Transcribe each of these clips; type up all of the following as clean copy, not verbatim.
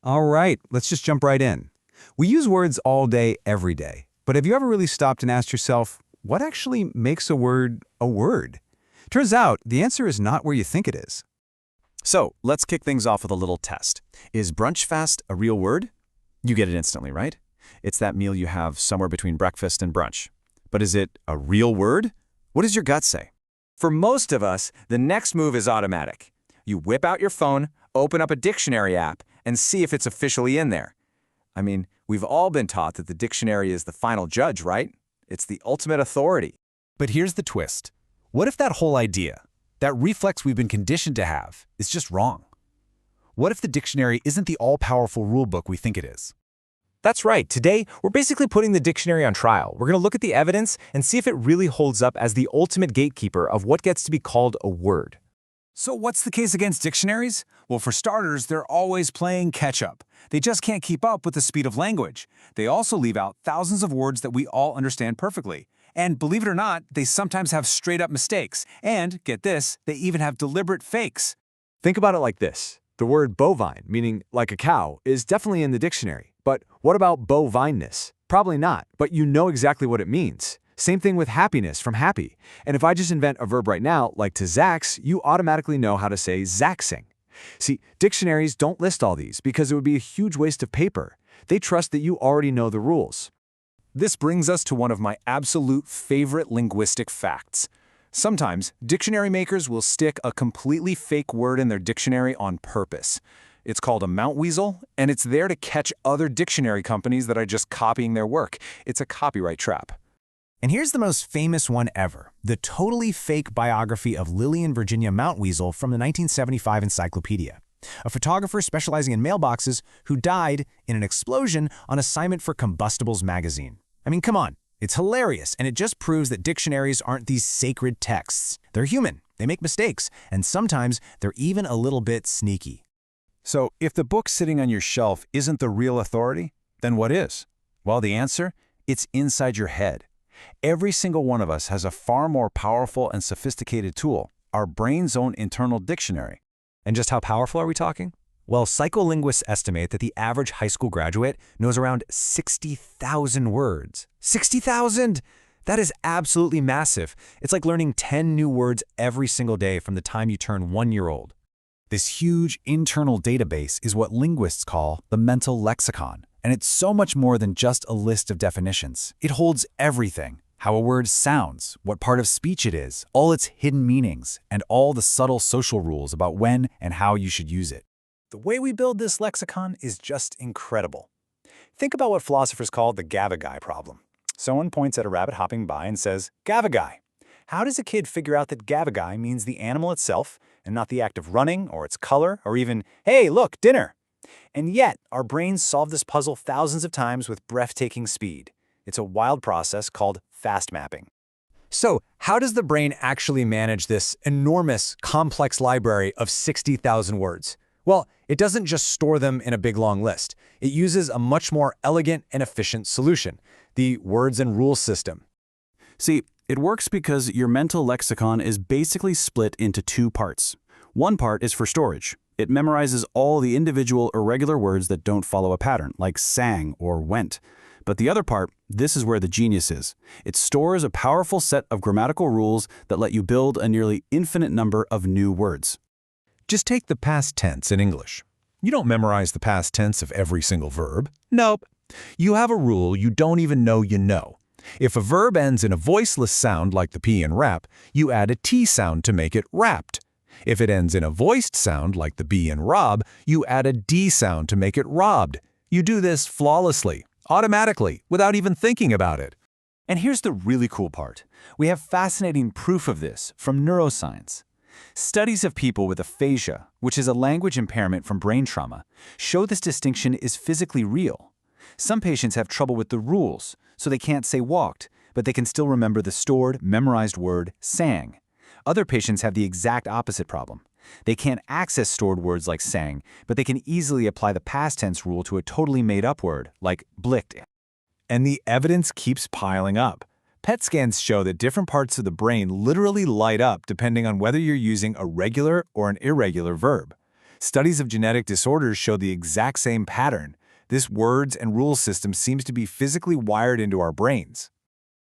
All right, let's just jump right in. We use words all day, every day. But have you ever really stopped and asked yourself, what actually makes a word a word? Turns out, the answer is not where you think it is. So, let's kick things off with a little test. Is brunch fast a real word? You get it instantly, right? It's that meal you have somewhere between breakfast and brunch. But is it a real word? What does your gut say? For most of us, the next move is automatic. You whip out your phone, open up a dictionary app, and see if it's officially in there. I mean, we've all been taught that the dictionary is the final judge, right? It's the ultimate authority. But here's the twist. What if that whole idea, that reflex we've been conditioned to have, is just wrong? What if the dictionary isn't the all-powerful rulebook we think it is? That's right. Today, we're basically putting the dictionary on trial. We're going to look at the evidence and see if it really holds up as the ultimate gatekeeper of what gets to be called a word. So what's the case against dictionaries? Well, for starters, they're always playing catch-up. They just can't keep up with the speed of language. They also leave out thousands of words that we all understand perfectly. And believe it or not, they sometimes have straight-up mistakes. And, get this, they even have deliberate fakes. Think about it like this. The word bovine, meaning like a cow, is definitely in the dictionary. But what about bovineness? Probably not, but you know exactly what it means. Same thing with happiness from happy. And if I just invent a verb right now, like to zax, you automatically know how to say zaxing. See, dictionaries don't list all these because it would be a huge waste of paper. They trust that you already know the rules. This brings us to one of my absolute favorite linguistic facts. Sometimes, dictionary makers will stick a completely fake word in their dictionary on purpose. It's called a mount weasel, and it's there to catch other dictionary companies that are just copying their work. It's a copyright trap. And here's the most famous one ever, the totally fake biography of Lillian Virginia Mountweasel from the 1975 Encyclopedia, a photographer specializing in mailboxes who died in an explosion on assignment for Combustibles magazine. I mean, come on, it's hilarious, and it just proves that dictionaries aren't these sacred texts. They're human, they make mistakes, and sometimes they're even a little bit sneaky. So, if the book sitting on your shelf isn't the real authority, then what is? Well, the answer? It's inside your head. Every single one of us has a far more powerful and sophisticated tool, our brain's own internal dictionary. And just how powerful are we talking? Well, psycholinguists estimate that the average high school graduate knows around 60,000 words. 60,000! That is absolutely massive. It's like learning 10 new words every single day from the time you turn 1 year old. This huge internal database is what linguists call the mental lexicon. And it's so much more than just a list of definitions. It holds everything. How a word sounds, what part of speech it is, all its hidden meanings, and all the subtle social rules about when and how you should use it. The way we build this lexicon is just incredible. Think about what philosophers call the Gavagai Problem. Someone points at a rabbit hopping by and says, Gavagai. How does a kid figure out that Gavagai means the animal itself and not the act of running or its color or even, hey, look, dinner? And yet, our brains solve this puzzle thousands of times with breathtaking speed. It's a wild process called fast mapping. So, how does the brain actually manage this enormous, complex library of 60,000 words? Well, it doesn't just store them in a big long list. It uses a much more elegant and efficient solution, the words and rules system. See, it works because your mental lexicon is basically split into two parts. One part is for storage. It memorizes all the individual irregular words that don't follow a pattern, like sang or went. But the other part, this is where the genius is. It stores a powerful set of grammatical rules that let you build a nearly infinite number of new words. Just take the past tense in English. You don't memorize the past tense of every single verb. Nope. You have a rule you don't even know you know. If a verb ends in a voiceless sound like the P in rap, you add a T sound to make it wrapped. If it ends in a voiced sound like the B in rob, you add a D sound to make it robbed. You do this flawlessly, automatically, without even thinking about it. And here's the really cool part. We have fascinating proof of this from neuroscience. Studies of people with aphasia, which is a language impairment from brain trauma, show this distinction is physically real. Some patients have trouble with the rules, so they can't say walked, but they can still remember the stored, memorized word sang. Other patients have the exact opposite problem. They can't access stored words like sang, but they can easily apply the past tense rule to a totally made-up word, like blicked. And the evidence keeps piling up. PET scans show that different parts of the brain literally light up depending on whether you're using a regular or an irregular verb. Studies of genetic disorders show the exact same pattern. This words and rules system seems to be physically wired into our brains.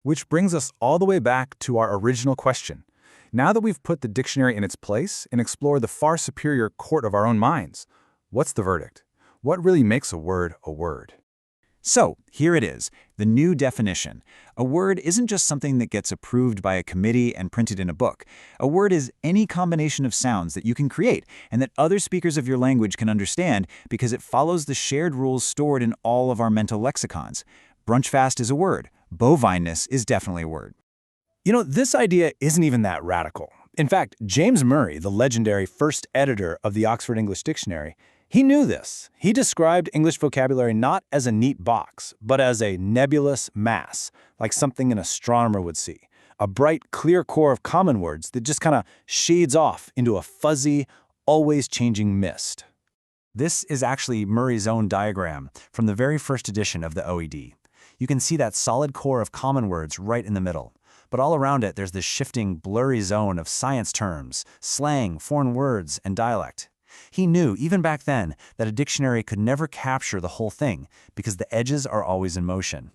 Which brings us all the way back to our original question. Now that we've put the dictionary in its place and explored the far superior court of our own minds, what's the verdict? What really makes a word a word? So, here it is, the new definition. A word isn't just something that gets approved by a committee and printed in a book. A word is any combination of sounds that you can create and that other speakers of your language can understand because it follows the shared rules stored in all of our mental lexicons. Brunchfast is a word. Bovineness is definitely a word. You know, this idea isn't even that radical. In fact, James Murray, the legendary first editor of the Oxford English Dictionary, he knew this. He described English vocabulary not as a neat box, but as a nebulous mass, like something an astronomer would see. A bright, clear core of common words that just kind of shades off into a fuzzy, always changing mist. This is actually Murray's own diagram from the very first edition of the OED. You can see that solid core of common words right in the middle. But all around it, there's this shifting, blurry zone of science terms, slang, foreign words, and dialect. He knew, even back then, that a dictionary could never capture the whole thing because the edges are always in motion.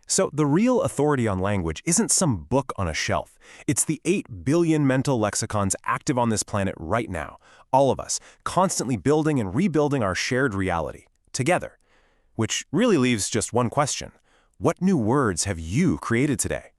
So the real authority on language isn't some book on a shelf. It's the 8 billion mental lexicons active on this planet right now. All of us, constantly building and rebuilding our shared reality, together. Which really leaves just one question. What new words have you created today?